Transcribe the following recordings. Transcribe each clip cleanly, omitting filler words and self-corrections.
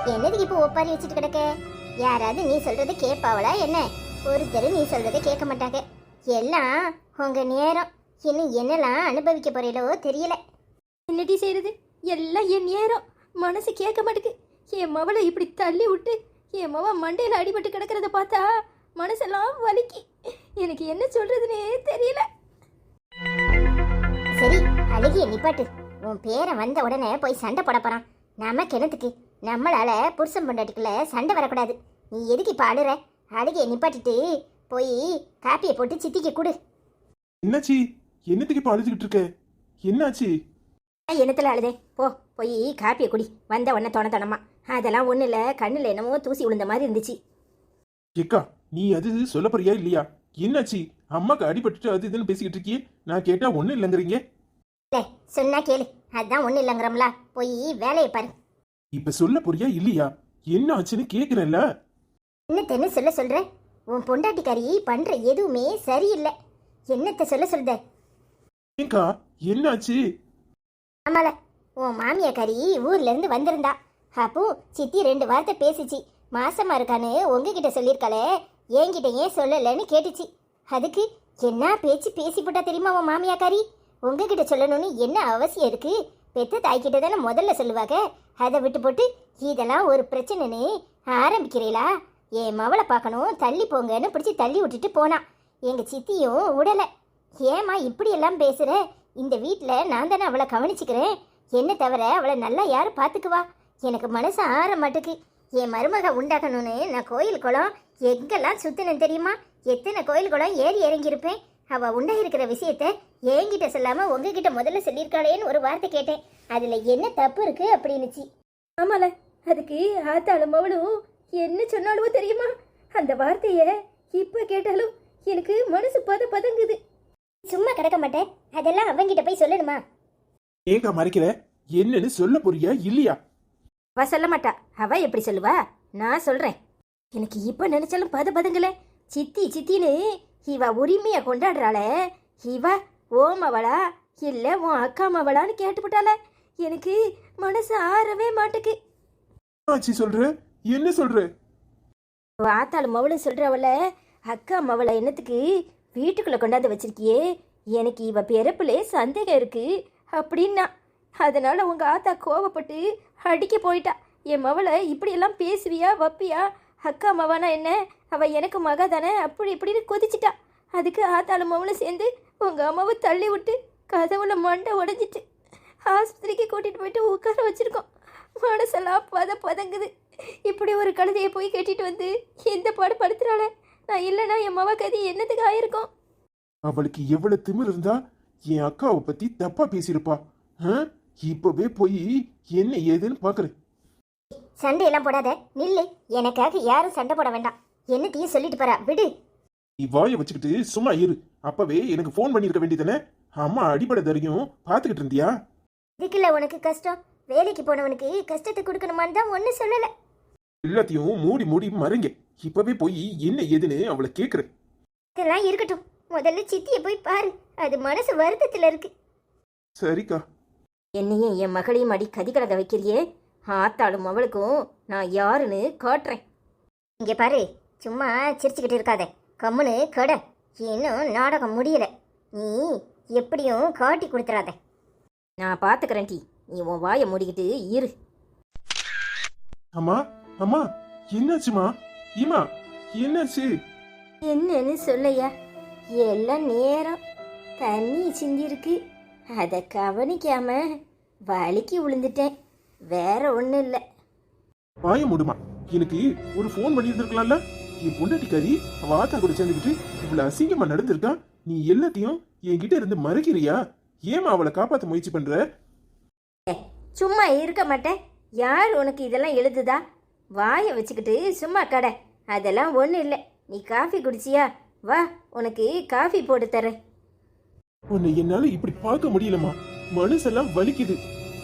என்னதுக்கு இப்போ ஒப்பாரி வச்சுட்டு கிடக்க? யாராவது நீ சொல்றதை கேட்பாவளா என்ன? ஒருத்தர் நீ சொல்றதை கேட்க மாட்டாங்க. எல்லாம் உங்க நேரம். இன்னும் என்னெல்லாம் அனுபவிக்க போறீங்களோ தெரியல. என்னடி செய்யறது? எல்லாம் என் நேரம். மனசு கேட்க மாட்டுக்கு. என் மவளை இப்படி தள்ளி விட்டு என் மவ மண்டையில் அடிபட்டு கிடக்கிறத பார்த்தா மனசெல்லாம் வலிக்கு. எனக்கு என்ன சொல்றதுன்னே தெரியல. சரி, அழுகிய நிப்பாட்டு. உன் பேரை வந்த உடனே போய் சண்டை போட போறான். நம்ம கிணத்துக்கு நம்மளால புருஷன் பொண்டாட்டிக்குள்ள சண்டை வரக்கூடாது. நீ எதுக்கு இப்ப அழுற? அழுகிய நிப்பாட்டிட்டு போய் காப்பியை போட்டு சித்திக்கு கொடு. என்னாச்சி? என்னத்துக்கு இப்ப அழுதுகிட்டு இருக்க? என்னாச்சு? என்னத்துல அழுதே? போய் காப்பியை குடி. வந்த உடனே தோணமா அதெல்லாம் ஒன்றும் இல்லை. கண்ணில் என்னமோ தூசி விழுந்த மாதிரி இருந்துச்சு. ஏக்கா, நீ அது சொல்ல போறியா இல்லையா? என்னாச்சு? அம்மாக்கு அடிபட்டுட்டு அது இதுன்னு பேசிக்கிட்டு இருக்கியே, நான் கேட்டா ஒன்றும் இல்லைங்கிறீங்க. சொன்னா கேளு, அதுதான் ஒன்றும் இல்லைங்கிறோம்ல. போய் வேலையை பாரு. இப்ப சொல்ல போறியா இல்லையா? என்ன ஆச்சுன்னு கேக்குறேன்ல. என்னத்தன்னு சொல்ற? உன் பொண்டாட்டிக்காரி பண்ற எதுவுமே சரியில்லை. என்னத்த சொல்லுத? ஏக்கா, என்னாச்சு? ஆமால, உன் மாமியாக்காரி ஊர்ல இருந்து வந்திருந்தா. அப்போ சித்தி 2 வார்த்தை பேசிச்சு. மாசமா இருக்கான்னு உங்ககிட்ட சொல்லியிருக்காளே, என்கிட்ட ஏன் சொல்லலைன்னு கேட்டுச்சு. அதுக்கு என்ன பேச்சு பேசி போட்டா தெரியுமா உன் மாமியாக்காரி? உங்ககிட்ட சொல்லணும்னு என்ன அவசியம் இருக்கு? பெத்த தாய்கிட்ட தானே முதல்ல சொல்லுவாங்க. அதை விட்டு போட்டு இதெல்லாம் ஒரு பிரச்சனைன்னு ஆரம்பிக்கிறீங்களா? என் மவளை பார்க்கணும், தள்ளி போங்கன்னு பிடிச்சி தள்ளி விட்டுட்டு போனான். எங்க சித்தியும் விடலை. ஏமா இப்படி எல்லாம் பேசுற? இந்த வீட்டில் நான் தானே அவளை கவனிச்சுக்கிறேன். என்ன தவிர அவளை நல்லா யார் பார்த்துக்குவா? எனக்கு மனசு ஆற மாட்டுக்கு. என் மருமக உண்டாக்கணும்னு நான் கோயில் குளம் எங்கெல்லாம் சுத்தினேன் தெரியுமா? எத்தனை கோயில் குளம் ஏறி இறங்கியிருப்பேன். அவள் உண்டாயிருக்கிற விஷயத்த என்கிட்ட சொல்லாமல் உங்ககிட்ட முதல்ல சொல்லியிருக்காளேன்னு ஒரு வார்த்தை கேட்டேன். அதில் என்ன தப்பு இருக்கு அப்படின்னுச்சு. ஆமால, அதுக்கு ஆத்தாளும் அவளும் என்ன சொன்னாலும் தெரியுமா? அந்த வார்த்தைய இப்ப கேட்டாலும் எனக்கு மனசு பதங்குது. சும்மா கிடக்க மாட்டேன். அதெல்லாம் அவங்கிட்ட போய் சொல்லணுமா? ஏக்கா மறைக்கிற? என்னன்னு சொல்ல போறியா இல்லையா? அவ சொல்ல மாட்டா. அவ எப்படி சொல்லுவா? நான் சொல்றேன். எனக்கு இப்ப நினைச்சாலும் பதங்கல. சித்தின்னு இவ உரிமைய கொண்டாடுறாளே. இவ ஓமவளா இல்ல உன் அக்கா மவளான்னு கேட்டுப்பட்டால. எனக்கு மனசு ஆறவே மாட்டுக்கு. ஆச்சி சொல்ற? என்ன சொல்ற? ஆத்தாளும் மவளும் சொல்றவள அக்கா மவளை என்னத்துக்கு வீட்டுக்குள்ள கொண்டாந்து வச்சிருக்கியே, எனக்கு இவ பிறப்புலே சந்தேகம் இருக்கு அப்படின்னா. அதனால உங்க ஆத்தா கோவப்பட்டு அடிக்க போயிட்டா. என் மவளை இப்படியெல்லாம் பேசுவியா வப்பியா? அக்கா மவானா என்ன? அவ எனக்கு மகா தானே? அப்படி இப்படின்னு கொதிச்சிட்டா. அதுக்கு ஆத்தாளும் மவளும் சேர்ந்து உங்க அம்மாவை தள்ளி விட்டு கதவுல மண்டை உடைஞ்சிட்டு ஆஸ்பத்திரிக்கு கூட்டிட்டு போயிட்டு உட்கார வச்சிருக்கோம். மனசெல்லாம் பதங்குது. இப்படி ஒரு கழுதையை போய் கட்டிட்டு வந்து எந்த பாடு படுத்துறாள. நான் இல்லைன்னா என் மவ கதி என்னத்துக்கு ஆயிருக்கும்? அவளுக்கு எவ்வளவு திமிர் இருந்தா என் அக்காவை பத்தி தப்பா பேசியிருப்பா. இப்பவே போய் என்ன ஏதுன்னு பாக்குறேன். சண்டையெல்லாம் போடாத, நில்லு. எனக்காக யாரும் சண்டை போட வேண்டாம். என்னத்தையும் சொல்லிட்டு போறா, விடு. நீ வாயை வச்சுக்கிட்டு சும்மா இரு. அப்பவே எனக்கு போன் பண்ணிருக்க வேண்டியதானே? அம்மா அடிபட தரையும் பாத்துக்கிட்டு இருந்தியா? இதுக்குல்ல உனக்கு கஷ்டம். வேலைக்கு போனவனுக்கு கஷ்டத்தை கொடுக்கணுமான்னு தான் ஒன்னும் சொல்லல. எல்லாத்தையும் மூடி மறைங்க. இப்பவே போய் என்ன ஏதுன்னு அவளை கேக்குறேன். இதெல்லாம் இருக்கட்டும், முதல்ல சித்தியை போய் பாரு. அது மனசு வருத்தத்துல இருக்கு. சரிக்கா. என்னையும் என் மகளையும் அடி கதிகலக வைக்கிறியே. ஆத்தாளும் அவளுக்கும் நான் யாருன்னு காட்டுறேன். இங்க பாரு, சும்மா சிரிச்சுக்கிட்டு இருக்காத. கம்முன்னு கட. இன்னும் நாடகம் முடியல. நீ எப்படியும் காட்டி கொடுத்துறாத. நான் பாத்துக்கிறேன் டி. நீ உன் வாயை மூடிக்கிட்டு இரு. அம்மா அம்மா, என்னாச்சுமா? இம்மா, என்னாச்சு? என்னன்னு சொல்லையா? எல்லாம் நேரம் தண்ணி சிந்திருக்கு. அதை கவனிக்காம வலிக்கு விழுந்துட்டேன். வேற ஒன்றும் இல்லை. வாய மூடுமா. எனக்கு ஒரு ஃபோன் பண்ணியிருந்திருக்கலாம்ல? என் பொண்டாட்டிக்காரி அவ ஆத்தா கூட சேர்ந்துக்கிட்டு இவ்வளவு அசிங்கமா நடந்திருக்கா. நீ எல்லாத்தையும் என்கிட்ட இருந்து மறைக்கிறியா? ஏமா அவளை காப்பாற்ற முயற்சி பண்ற? சும்மா இருக்க மாட்டேன். யார் உனக்கு இதெல்லாம் எழுதுதா? வாயை வச்சுக்கிட்டு சும்மா கடை. அதெல்லாம் ஒன்றும் இல்லை. நீ காஃபி குடிச்சியா? வா, உனக்கு காஃபி போட்டு தரேன். உன்னை என்னால இப்படி பார்க்க முடியலமா. மனசெல்லாம் வலிக்குது.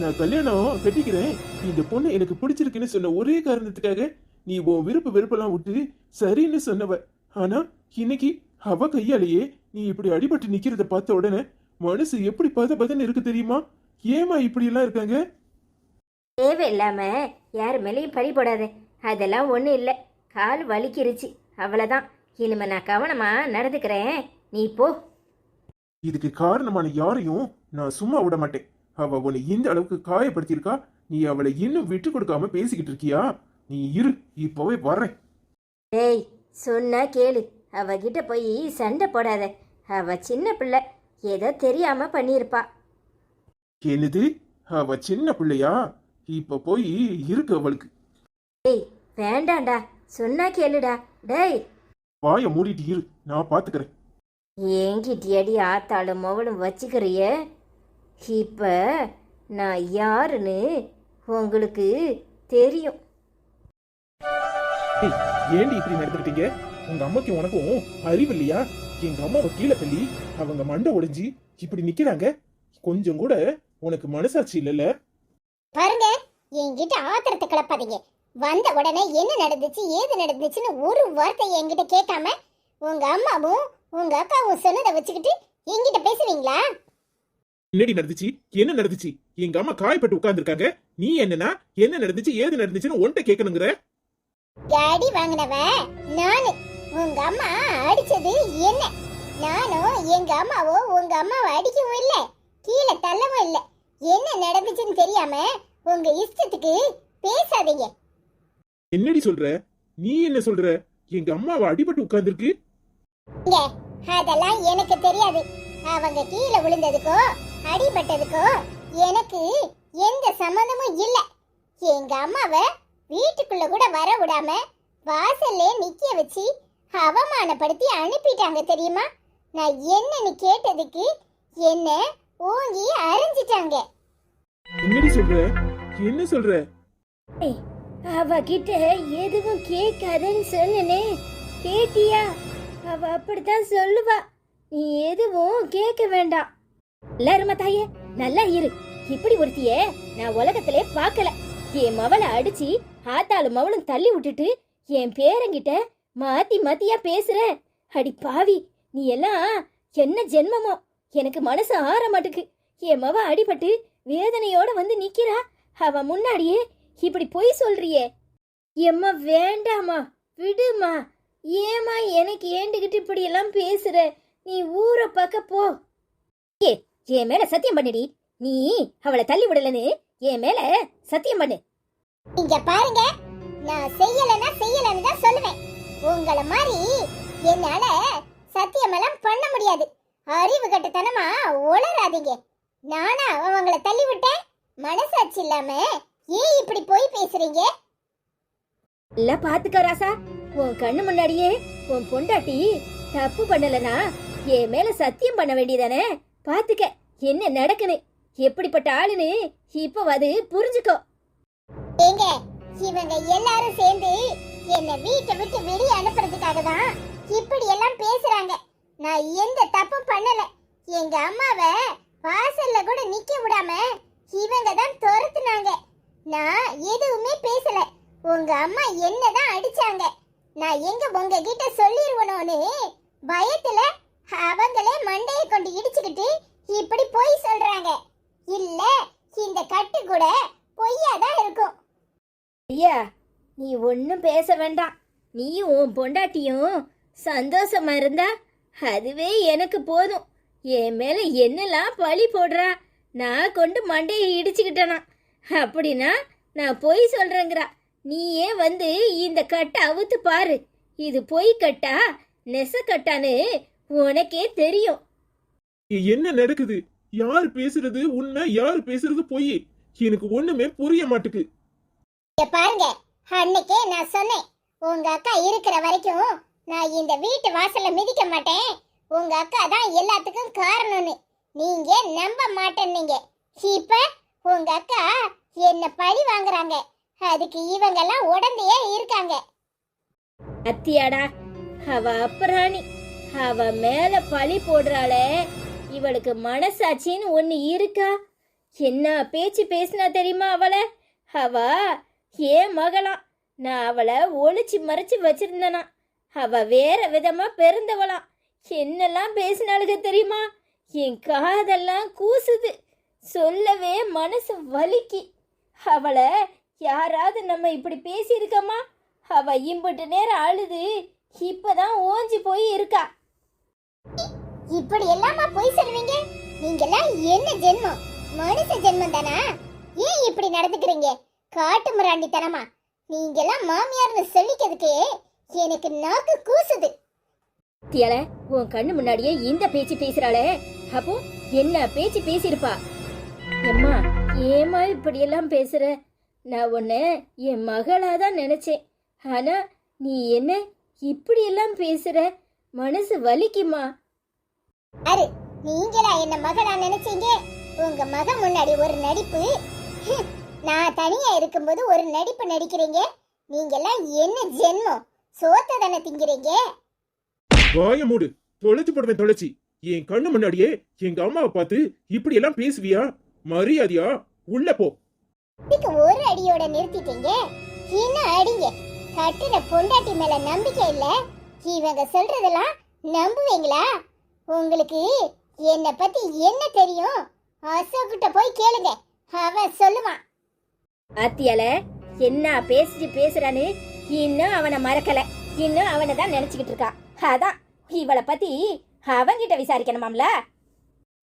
நான் கல்யாணம் கட்டிக்கிறேன், இந்த பொண்ணு எனக்கு பிடிச்சிருக்குன்னு சொன்ன ஒரே காரணத்துக்காக நீ உன் வெறுப்பெல்லாம் விட்டு சரின்னு சொன்னவ. ஆனா இன்னைக்கு அவ கையாலேயே நீ இப்படி அடிபட்டு நிக்கிறத பார்த்த உடனே மனசு எப்படி பதன்னு இருக்கு தெரியுமா? ஏமா இப்படி எல்லாம் இருக்காங்க? தேவையில்லாம யார் மேலேயும் பழி போடாத. அதெல்லாம் ஒன்றும் இல்லை, கால் வலிக்கிருச்சு அவ்வளோதான். இனிமே நான் கவனமா நடந்துக்கிறேன், நீ போ. இதுக்கு காரணமான யாரையும் நான் சும்மா விட மாட்டேன். அவ உன்னை இந்த அளவுக்கு காயப்படுத்தியிருக்கா, நீ அவளை இன்னும் விட்டு கொடுக்காம பேசிக்கிட்டு இருக்கியா? நீ இரு, இப்போவே வர்றேன். டேய், சொன்னா கேளு, அவகிட்ட போய் சண்டை போடாத. அவ சின்ன பிள்ளை, ஏதோ தெரியாம பண்ணியிருப்பா. என்னது? அவ சின்ன பிள்ளையா? இப்ப போய் இருக்கு அவளுக்கு. டேய் வேண்டாண்டா, சொன்னா கேளுடா. டேய் வாய மூடிட்டு இரு, நான் பாத்துக்கிறேன். என்கிட்டயடி ஆத்தாளும் மவளும் வச்சுக்கிறிய. இப்ப நான் யாருன்னு உங்களுக்கு தெரியும். ஏய், ஏண்டி இப்படி நடந்துக்கிட்டீங்க? உங்க அம்மாக்கு உனக்கும் அறிவு இல்லையா? எங்க அம்மாவை கீழே தள்ளி அவங்க மண்டை ஒடிஞ்சு இப்படி நிக்கிறாங்க. கொஞ்சம் கூட உனக்கு மனசாட்சி இல்லைல்ல? பாருங்க, என்கிட்ட ஆத்திரத்தை கிளப்பாதீங்க. வந்த உடனே என்ன நடந்துச்சு ஏது நடந்துச்சுன்னு ஒரு வார்த்தை என்கிட்ட கேட்காம உங்க அம்மாவும் உங்க அக்காவும் சொன்னதை வச்சுக்கிட்டு என்கிட்ட பேசுவீங்களா? என்னடி நடந்துச்சு? என்ன நடந்துச்சு? எங்க அம்மா காயப்பட்டு உட்கார்ந்துருக்காங்க. நீ என்னன்னா என்ன நடந்துச்சு ஏது நடந்துச்சுன்னு உன்கிட்ட கேட்கணுங்கிற? அடி வாங்கினவ நானு. உங்க அம்மா அடிச்சது என்ன? நானும் எங்க அம்மாவோ உங்க அம்மாவை அடிக்கவும் இல்ல, கீழே தள்ளவும் இல்ல. என்ன நடந்துச்சுன்னு தெரியாம உங்க இஷ்டத்துக்கு பேசாதீங்க. என்னடி சொல்ற? நீ என்ன சொல்ற? எங்க அம்மாவை அடிபட்டு உட்கார்ந்துருக்கு. இங்க அதெல்லாம் எனக்கு தெரியாது. அவங்க கீழே விழுந்ததுக்கோ அடிபட்டதுக்கோ எனக்கு எந்த சம்மந்தமும் இல்ல. எங்க அம்மாவை வீட்டுக்குள்ள கூட வர விடாம வாசல்ல நிக்க வச்சு அவமானப்படுத்தி அனுப்பிட்டாங்க தெரியுமா? நான் என்னன்னு கேட்டதுக்கு என்ன ஓங்கி அரைஞ்சிட்டாங்க. என்னடி சொல்ற? என்ன சொல்ற? அவகிட்ட எதுவும் கேட்காதன்னு சொன்னனே, கேட்டியா? அவ அப்படித்தான் சொல்லுவா, நீ எதுவும் கேட்க வேண்டாம். எல்லாருமா தாயே நல்லா இரு. இப்படி ஒருத்திய நான் உலகத்திலே பார்க்கல. என் மவளை அடிச்சு ஆத்தாளும் மவளும் தள்ளி விட்டுட்டு என் பேரங்கிட்ட மாத்தி மாத்தியா பேசுற. அடி பாவி, நீ எல்லாம் என்ன ஜென்மமோ? எனக்கு மனசு ஆற மாட்டுக்கு. என் மவ அடிபட்டு வேதனையோட வந்து நிக்கிறா, அவ முன்னாடியே இப்படி பொய் சொல்றியே. எம்மா வேண்டாமா, விடுமா. ஏமா எனக்கு ஏண்டுகிட்டு இப்படி எல்லாம் பேசுற? நீ ஊரை பார்க்க போ. ஏ, என் மேல சத்தியம் பண்ணுடி. நீ அவளை தள்ளி விடலன்னு என் மேல சத்தியம் பண்ணு. இங்க பாருங்க, நான் செய்யலன்னு தான் சொல்லுவேன். உங்களை மாதிரி என்னால சத்தியமெல்லாம் பண்ண முடியாது. அறிவு கட்டுத்தனமா உளராதீங்க. நானா அவங்கள தள்ளி விட்டேன்? மனசாட்சி இல்லாம ஏன் இப்படி போய் பேசுறீங்க? இல்ல பாத்துக்க ராசா, உன் கண்ணு முன்னாடியே உன் பொண்டாட்டி தப்பு பண்ணலனா என் மேல சத்தியம் பண்ண வேண்டியதானே? பாத்துக்க என்ன நடக்குன்னு, எப்படிப்பட்ட ஆளுன்னு இப்ப அது புரிஞ்சுக்கோ. ஏங்க, இவங்க எல்லாரும் சேர்ந்து என்ன வீட்டை விட்டு வெளியே அனுப்புறதுக்காக தான் இப்படி எல்லாம் பேசுறாங்க. நான் எந்த தப்பும் பண்ணல. எங்க அம்மாவை வாசல்ல கூட நிக்க விடாம இவங்க தான் துரத்துனாங்க. நான் எதுவுமே பேசல. உங்க அம்மா என்னதான் அடிச்சாங்க. நான் எங்க உங்ககிட்ட சொல்லிருவனோன்னு பயத்துல அவங்களே மண்டையை கொண்டு இடிச்சுக்கிட்டு இப்படி பொய் சொல்றாங்க. இல்ல, இந்த கட்டு கூட பொய்யாதான் இருக்கும். ஐயா, நீ ஒன்னும் பேச வேண்டாம். நீயும் உன் பொண்டாட்டியும் சந்தோஷமா இருந்தா அதுவே எனக்கு போதும். என் மேல என்னெல்லாம் பழி போடுறா, நான் கொண்டு மண்டையை இடிச்சுக்கிட்டனா அப்படின்னா நான் பொய் சொல்றேங்கிறா. நீயே வந்து இந்த கட்டை அவுத்து பாரு. இது பொய் கட்டா நெசக்கட்டான்னு உனக்கே தெரியும். என்ன நடக்குது? யார் பேசுறது உண்மை, யார் பேசுறது பொய்? எனக்கு ஒண்ணுமே புரிய மாட்டுக்கு. பாருங்க, அன்னைக்கே நான் சொன்னேன், உங்க அக்கா இருக்கிற வரைக்கும் நான் இந்த வீட்டு வாசல்ல மிதிக்க மாட்டேன். உங்க அக்கா தான் எல்லாத்துக்கும் காரணம்னு நீங்க நம்ப மாட்டேன்னீங்க. இப்ப உங்க அக்கா என்ன பழி வாங்குறாங்க. அதுக்கு இவங்க எல்லாம் உடந்தையே இருக்காங்க. அத்தியாடா, அவ அப்புறாணி, அவ மேல பழி போடுறாளே. இவளுக்கு மனசாட்சின்னு ஒண்ணு இருக்கா? என்ன பேச்சு பேசினா தெரியுமா அவளை? அவ ஏன் மகளாம். நான் அவளை ஒளிச்சு மறைச்சு வச்சிருந்தனா. அவ வேற விதமா பிறந்தவளாம். என்னெல்லாம் பேசினாளுக தெரியுமா? என் காதெல்லாம் கூசுது, சொல்லவே மனசு வலிக்கு. அவளை யாராவது நம்ம இப்படி பேசியிருக்கோமா? அவ இம்புட்டு நேரம் அழுது இப்பதான் ஓஞ்சி போய் இருக்கா. இப்படி எல்லாமா போய் சொல்லுவீங்க? நீங்கெல்லாம் என்ன ஜென்மம்? மனுஷ ஜென்மம் தானா? ஏன் இப்படி நடந்துக்கிறீங்க? காட்டு மிராண்டித்தனமா? நீங்கெல்லாம் மாமியார்னு சொல்லிக்கிறதுக்கே எனக்கு நாக்கு கூசுது. தியால, உன் கண்ணு முன்னாடியே இந்த பேச்சு பேசுறாளே, அப்போ என்ன பேச்சு பேசியிருப்பா? எம்மா, ஏமா இப்படியெல்லாம் பேசுற? நான் உன்னை என் மகளாதான் நினைச்சேன். ஆனா நீ என்ன இப்படியெல்லாம் பேசுற? மனசு வலிக்குமா? அரு, நீங்களா என்ன மகளா நினைச்சீங்க? உங்க மகன் முன்னாடி ஒரு நடிப்பு. நான் தனியா இருக்கும்போது ஒரு நடிப்பு நடிக்கிறீங்க. நீங்கெல்லாம் என்ன ஜென்மம்? சோத்த தானே திங்கிறீங்க. வாய மூடு, தொலைச்சு போடுவேன் தொலைச்சி. என் கண்ணு முன்னாடியே எங்க அம்மாவை பார்த்து இப்படி எல்லாம் பேசுவியா? மரியாதையா உள்ள போ. இதுக்கு ஒரு அடியோட நிறுத்திட்டீங்க. இன்னும் அடிங்க. கட்டுன பொண்டாட்டி மேல நம்பிக்கை இல்ல. இவங்க சொல்றதெல்லாம் நம்புவீங்களா? உங்களுக்கு என்ன பத்தி என்ன தெரியும்? அசோக்கிட்ட போய் கேளுங்க, அவன் சொல்லுவான். அத்தியால, என்ன பேசுறான்னு இன்னும் அவனை மறக்கல. இன்னும் அவனை தான் நினைச்சுக்கிட்டு இருக்கா. அதான் இவளை பத்தி அவங்கிட்ட விசாரிக்கணுமாம்ல.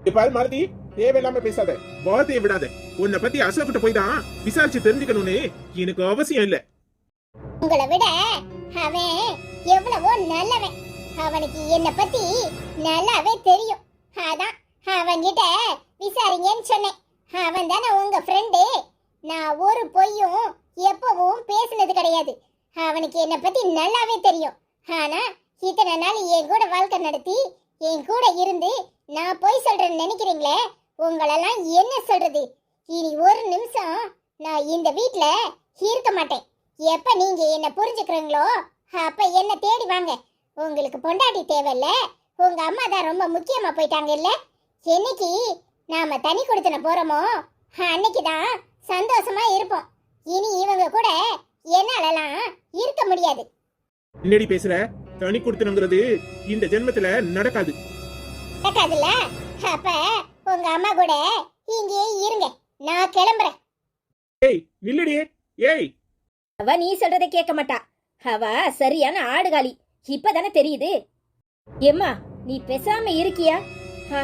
பாரு மாலதி, தேவையில்லாம பேசாத, வார்த்தையை விடாத. உன்னை பத்தி அசோக்கிட்ட போய் தான் விசாரிச்சு தெரிஞ்சுக்கணும்னு எனக்கு அவசியம் இல்ல. உங்களை விட அவன் எவ்வளவோ நல்லவன். அவனுக்கு என்ன பத்தி நல்லாவே தெரியும். அதான் அவன்கிட்ட விசாரிங்கன்னு சொன்னேன். அவன் தானே உங்க ஃப்ரெண்டு. நான் ஒரு பொய்யும் எப்பவும் பேசினது கிடையாது. அவனுக்கு என்ன பத்தி நல்லாவே தெரியும். ஆனா இத்தனை நாள் என் கூட வாழ்க்கை நடத்தி என் கூட இருந்து நான் பொய் சொல்றேன்னு நினைக்கிறீங்களே, உங்களெல்லாம் என்ன சொல்றது? இனி ஒரு நிமிஷம் நான் இந்த வீட்ல இருக்க மாட்டேன். எப்ப நீங்க என்ன புரிஞ்சுக்கிறீங்களோ அப்ப என்ன தேடி வாங்க. உங்களுக்கு பொண்டாட்டி தேவையில்ல, உங்க அம்மா தான் ரொம்ப முக்கியமா போயிட்டாங்க இல்ல. என்னைக்கு நாம தனி கொடுத்தன போறோமோ அன்னைக்கு தான் சந்தோஷமா இருப்போம். இனி இவங்க கூட என்னாலலாம் இருக்க முடியாது. என்னடி பேசுற? தனி கொடுத்தனுங்கிறது இந்த ஜென்மத்துல நடக்காது. நடக்காதுல்ல? அப்ப உங்க அம்மா கூட இங்கேயே இருங்க, நான் கிளம்புறேன். ஏய் நில்லடியே, ஏய். அவ நீ சொல்றதை கேட்க மாட்டா. அவ சரியான ஆடுகாலி. இப்பதானே தெரியுது. ஏம்மா, நீ பேசாம இருக்கியா?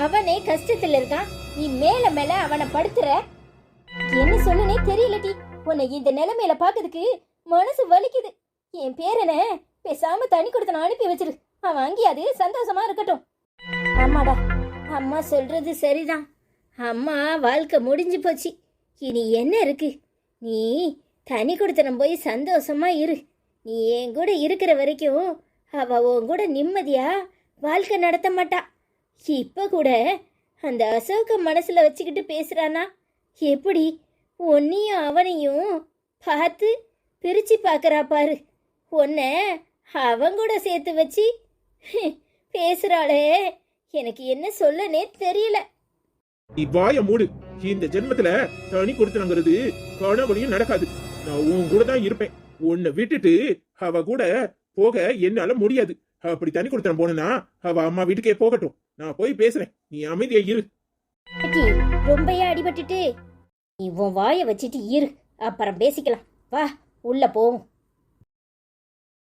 அவனே கஷ்டத்துல இருக்கான், நீ மேல மேல அவனை படுத்துற. என்ன சொல்லுனே தெரியலடி. உன்னை இந்த நிலைமையில பாக்குறதுக்கு மனசு வலிக்குது. என் பேரனை பேசாம தனி கொடுத்து அனுப்பி வச்சிரு. அவன் அங்கேயாவது சந்தோஷமா இருக்கட்டும். ஆமாடா, அம்மா சொல்றது சரிதான். அம்மா வாழ்க்கை முடிஞ்சு போச்சு. இனி என்ன இருக்கு? நீ தனி கொடுத்தனம் போய் சந்தோஷமா இரு. நீ என் கூட இருக்கிற வரைக்கும் அவ உன் கூட நிம்மதியா வாழ்க்கை நடத்த மாட்டா. இப்ப கூட அந்த அசோக மனசுல வச்சுக்கிட்டு பேசுறானா? எப்படி உன்னையும் அவனையும் பார்த்து பிரிச்சு பார்க்கறா பாரு. உன்னை அவன் கூட சேர்த்து வச்சு பேசுறாளே, எனக்கு என்ன சொல்லனே தெரியல. நீ வாய மூடு. இந்த ஜென்மத்துல தனி கொடுத்தனுங்கிறது கனவுலையும் நடக்காது. நான் உன் கூட தான் இருப்பேன். உன்னை விட்டுட்டு அவ கூட போக என்னால முடியாது. அப்படி தனி கொடுத்தனம் போனா அவ அம்மா வீட்டுக்கே போகட்டும். நான் போய் பேசுறேன், நீ அமைதியா இரு. பாட்டி, ரொம்பயே அடிபட்டுட்டு நீ உன் வாயை வச்சுட்டு இரு, அப்புறம் பேசிக்கலாம். வா, உள்ள போவோம்.